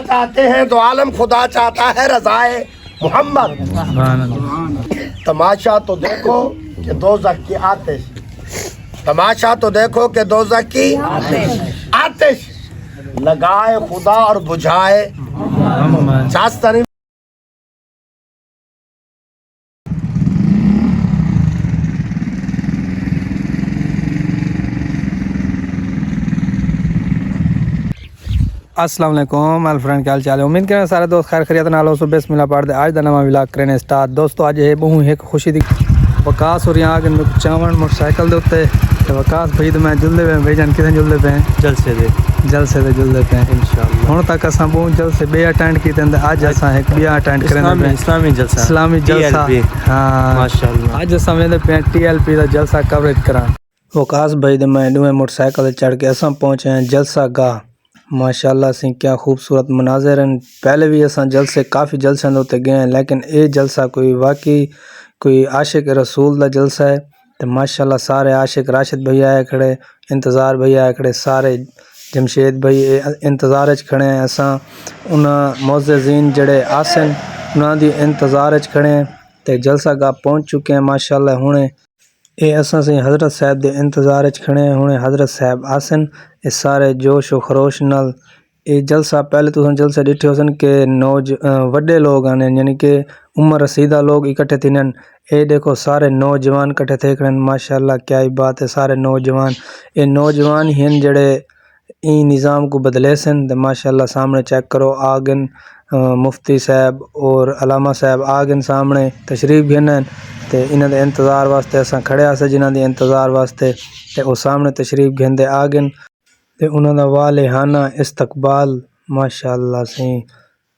چاہتے ہیں تو عالم خدا چاہتا ہے رضائے محمد. تماشا تو دیکھو کہ دوزخ کی آتش، تماشا تو دیکھو کہ دوزخ کی آتش لگائے خدا اور بجھائے چاستہ نہیں. السلام علیکم مال فرینڈ، کیا حال چال ہے؟ امید کریں سارے دوست خیر خیریت نال ہو. سو بسم اللہ پڑھ دے آج دا نواں ولاگ کرنے سٹارٹ. دوستو اج ہے بہوں ایک خوشی دی وکاس اور یہاں اگن چاون موٹر سائیکل دے اوتے تے وکاس بھائی تے میں جلدے پے بھائی جان کتنے جلدے پے جلسے دے جلدے پے انشاءاللہ. ہن تک اساں بہوں جلسے بے اٹینڈ کیتے تے اج اساں ایک بیا اٹینڈ کرنے پے اسلامی جلسہ. ہاں ماشاءاللہ اج اساں ویندے پے ٹی ایل پی دا جلسہ کوریج کران. وکاس بھائی تے میں دوویں موٹر سائیکل تے چڑھ کے اساں پہنچے ہیں جلسہ گاہ. ماشاءاللہ سے کیا خوبصورت مناظر ہیں. پہلے بھی اساں جلسے کافی جلسے ہوتے گئے ہیں لیکن اے جلسہ کوئی واقعی کوئی عاشق رسول دا جلسہ ہے. تو ماشاءاللہ سارے عاشق راشد بھیا آئے کھڑے، انتظار بھیا آئے کھڑے، سارے جمشید بھائی انتظار اچ کھڑے ہیں. اساں انہاں معززین جڑے آسن انہاں دی انتظار اچ کھڑے ہیں تے جلسہ گاہ پہنچ چکے ہیں. ماشاءاللہ ہونے اے اساں سے حضرت صاحب دے انتظار اچ کھڑے ہیں. ہونے حضرت صاحب آسن اے سارے جوش و خروش نال اے جلسہ. پہلے تو جلسہ ڈٹھے ہوسن کہ وڈے لوگ آنے یعنی کہ عمر رسیدہ لوگ اکٹھے تھے. اے دیکھو سارے نوجوان کٹھے تھے کھڑے. ماشاءاللہ کیا ہی بات ہے. سارے نوجوان اے نوجوان ہی ہیں جڑے این نظام کو بدلے سن. ماشاءاللہ سامنے چیک کرو آگن مفتی صاحب اور علامہ صاحب آگن سامنے تشریف گھنن تے انہاں دے انتظار واسطے اساں کھڑے آسے جنہاں دے انتظار واسطے تے او سامنے تشریف گھندے آگن تے انہاں دا والہانہ استقبال. ماشاءاللہ سے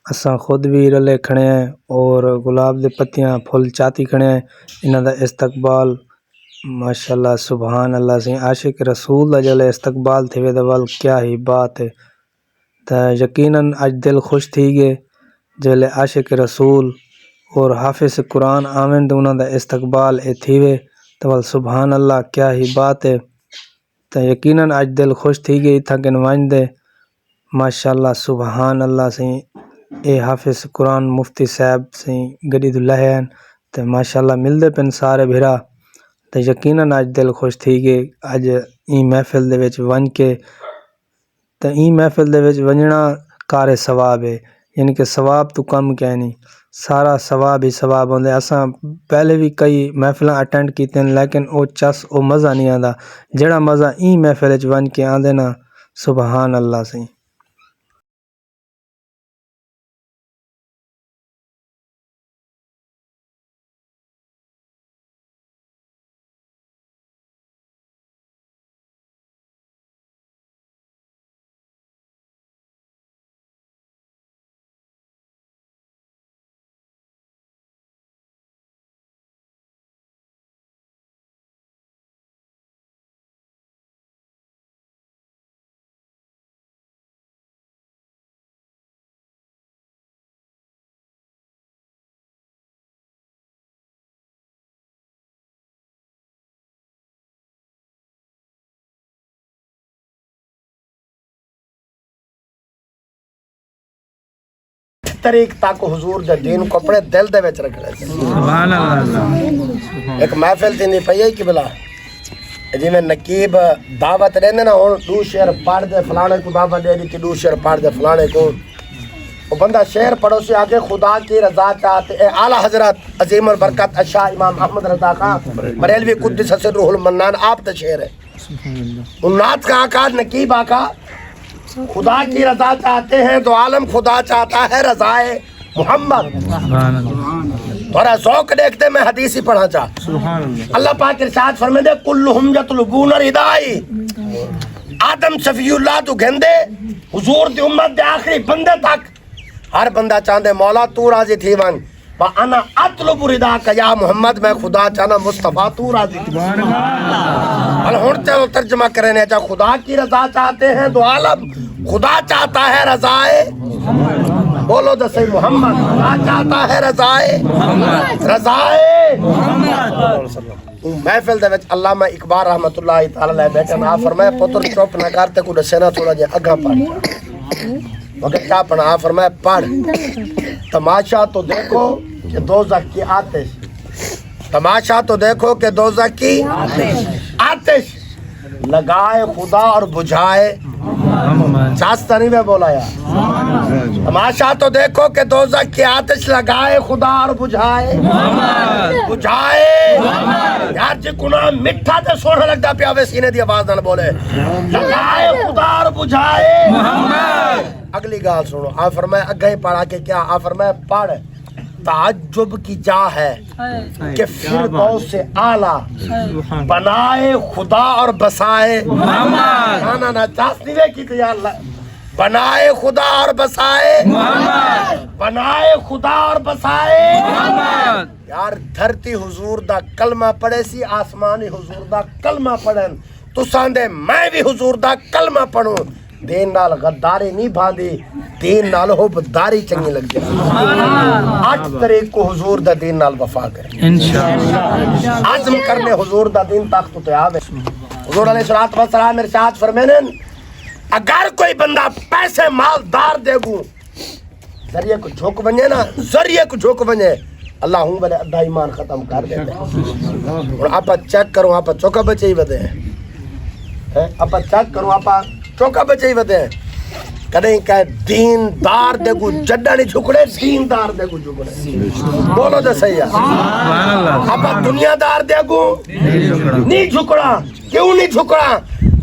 اساں خود بھی رلے کھڑے ہیں اور گلاب دے پتیاں پھول چاتی کھڑے ہیں. انہاں دا استقبال ماشاءاللہ سبحان اللہ سے عاشق رسول دا جلے استقبال تھے تے ول کیا ہی بات ہے. تے یقیناً اج دل خوش تھی گئے جلے عاشق رسول اور حافظ قرآن آمن تے انہاں دا استقبال اے تھی وے تے ول سبحان اللہ کیا ہی بات ہے. تے یقیناً اج دل خوش تھی گئی تھا کہ نوائن دے ماشاءاللہ سبحان اللہ سے اے حافظ قرآن مفتی صاحب سے گڑی دلہ ہیں تے ماشاءاللہ مل دے پن سارے بھرا. تے یقیناً اج دل خوش تھی گئے اج این محفل دے وچ ون کے تے این محفل دے وچ ونجنا کار ثواب ہے. یعنی کہ ثواب تو کم کیا نہیں، سارا ثواب ہی ثواب ہوندے. اساں پہلے بھی کئی محفلاں اٹینڈ کیتے ہیں لیکن او چس او مزہ نہیں آندا جڑا مزہ این محفل وچ ون کے آندے نا. سبحان اللہ سے طریق تک حضور دے دین کو اپنے دل دے وچ رکھ لے. سبحان اللہ. ایک محفل تھی پئی ہے کہ بلا جی میں نقیب دعوت دیندے نا ہن دو شعر پڑھ دے فلانے کو دعوت دے دی دو شعر پڑھ دے فلانے کو. وہ بندہ شعر پڑھو سے آگے خدا کی رضا چاہتے اے اعلیٰ حضرت عظیم البرکت اشاہ امام احمد رضا خان بریلوی قدس سرہ المنان آپ تا شعر ہے. انات کا آقا نقیب آقا خدا کی رضا چاہتے ہیں تو عالم خدا چاہتا ہے رضائے محمد. تھوڑا ذوق دیکھتے میں حدیثی پڑھا چاہ. اللہ پاک ارشاد فرمائے دے کلہم یطلبون ردائی. آدم صفی اللہ تو گھندے حضور دی امت دے آخری بندے تک ہر بندہ چاہندے مولا تو راضی تھی ون وَأَنَا أَطْلُبُ رِضَاكَ یا محمد میں خدا چاہنا مصطفیٰ تو راضی تھی. ہن چلو ترجمہ کرنے چاہ خدا کی رضا چاہتے ہیں تو عالم خدا چاہتا ہے رضائے. بولو دسے محمد خدا چاہتا ہے رضائے محفل دے وچ علامہ اقبال رحمت اللہ تعالی علیہ بیٹھے نا فرمایا پتر چپ نہ کرتے کو دسے نا تھوڑا جہا اگاں پڑھ. مگر کیا پڑھا فرمایا پڑھ تماشا تو دیکھو کہ دوزخ کی آتش تماشا تو دیکھو کہ دوزخ کی آتش لگائے خدا اور بجھائے شاستہ نہیں میں بولا یار تماشا تو دیکھو کہ دوزخ کی آتش لگائے خدا اور بجھائے یار جی گناہ مٹھا تے سونا لگتا پیا وے سینے دی آواز نہ بولے لگائے خدا اور بجھائے اگلی گال سنو آپ فرمائے اگے پڑھا کے کیا آپ فرمائے پڑھ تعجب کی جا ہے کہ فردوس سے اعلیٰ بنائے خدا اور بسائے نا چاس نہیں وے کی تو یا اللہ بنائے خدا اور بسائے بنائے خدا اور بسائے یار دھرتی حضور دا کلمہ پڑھے سی آسمانی حضور دا کلمہ پڑھن تو ساندے میں بھی حضور دا کلمہ پڑھوں دین نال غداری نہیں باندھی دین نال حبداری چنگی لگ جائے 8 طریق کو حضور دا دین نال وفا کریں انشاءاللہ عزم کرنے حضور دا دین تاختو تیاب ہے حضور علیہ السلام ارشاد فرمینے اگر کوئی بندہ پیسے مالدار دے گو ذریعے کو جھوک بنجے نا ذریعے کو جھوک بنجے اللہ ہوں بلے ادھا ایمان ختم کر دیتے ہیں اور آپ چیک کروں آپ چوکا بچے ہی بدے ہیں آپ چیک کروں آپ چوکا بچے ہی بدے ہیں کدیں کہ دین دار دے گو جڈا نہیں جھکڑے دین دار دے گو جھکڑے بولو دے صحیح ہے آپ دنیا دار دے گو نہیں جھکڑا کیوں نہیں جھکڑا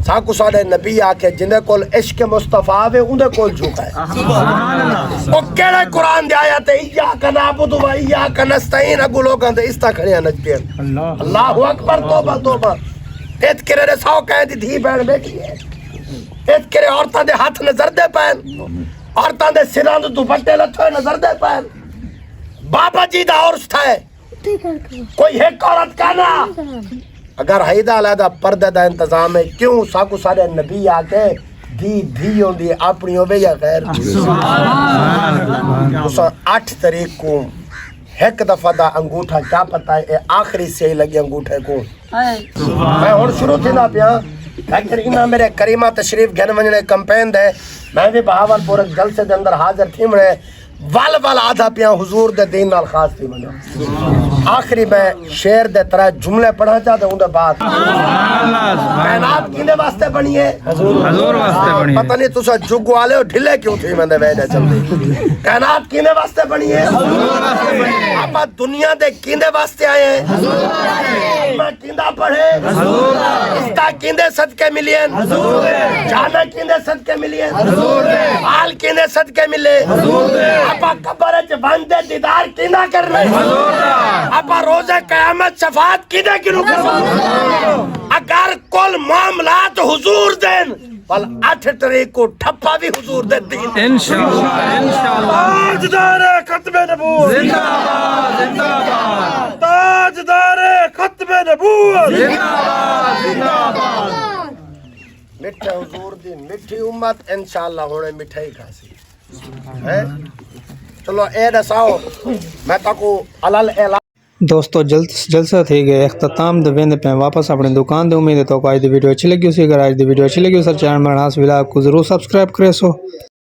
ساکو ساڑے نبی آکے جنہیں کول عشق مصطفیٰ آوے انہیں کول جھکا ہے وہ کیڑے قرآن دے آیا تے ایاک نعبد و ایاک نستعین اگو لوگاں دے استا کھڑیاں نجبین اللہ اکبر توبہ توبہ ایت کرے رے ساو کہیں دی دھی بین بیٹھی ہے ایت کرے عورتاں دے ہاتھ نظر دے پین عورتاں دے سران دے دوپٹے لتھوئے نظر دے پین بابا جی دا عرص تھا ہے کوئی ایک عورت کہنا اگر حیدہ علیدہ پردہ دا انتظام ہے کیوں ساکو سارے نبی آکے دی ہوندی اپنی ہوئے یا غیر اساں 8 طریق کو ایک دفعہ دا انگوٹھا کیا پتا ہے آخری سے ہی لگی انگوٹھے کو میں اور شروع تھی نا پیا لیکن انہاں میرے کریمہ تشریف گھن منجنے کمپین دے میں بھی بہاول پورے جلسے دے اندر حاضر تھی منے وال آدھا پیا حضور دے دین نال خاص تھی منے آخری میں شعر دے طرح جملے پڑھا چاہتے ہوں دے بات کائنات کیندے واسطے بنی ہے حضور واسطے بنی ہے پتہ نہیں تسا جگو آلے ہو ڈھلے کیوں تھی میں دے ویڈے چلتے کائنات کیندے واسطے بنی ہے آپ دنیا دے کیندے واسطے آئے ہیں میں کیندہ پڑھے استا کیندے صدقے ملین جانا کیندے صدقے ملین حال کیندے صدقے ملے آپ قبرچ بندے دیدار کیندہ کر رہے آپ روز قیامت شفاعت کیندے کنو کر رہے اگر کل معاملات حضور دین بل 8 طریق کو ٹھپا بھی حضور دے دین انشاءاللہ تاجدار ختم نبوت زندہ باد زندہ باد تاجدار ختم نبوت زندہ باد مٹھے حضور دی مٹھی امت انشاءاللہ ہونے مٹھائی کھاسی چلو اے دساؤ میں تاکو علال اعلان دوستو جلسہ تھی گئے اختتام دے ویندے پہ واپس اپنے دکان دے امید ہے تو آج دی ویڈیو اچھی لگی اسی اگر آج دی ویڈیو اچھی لگی سر چینل میں ناس ویلاگ کو ضرور سبسکرائب کرے سو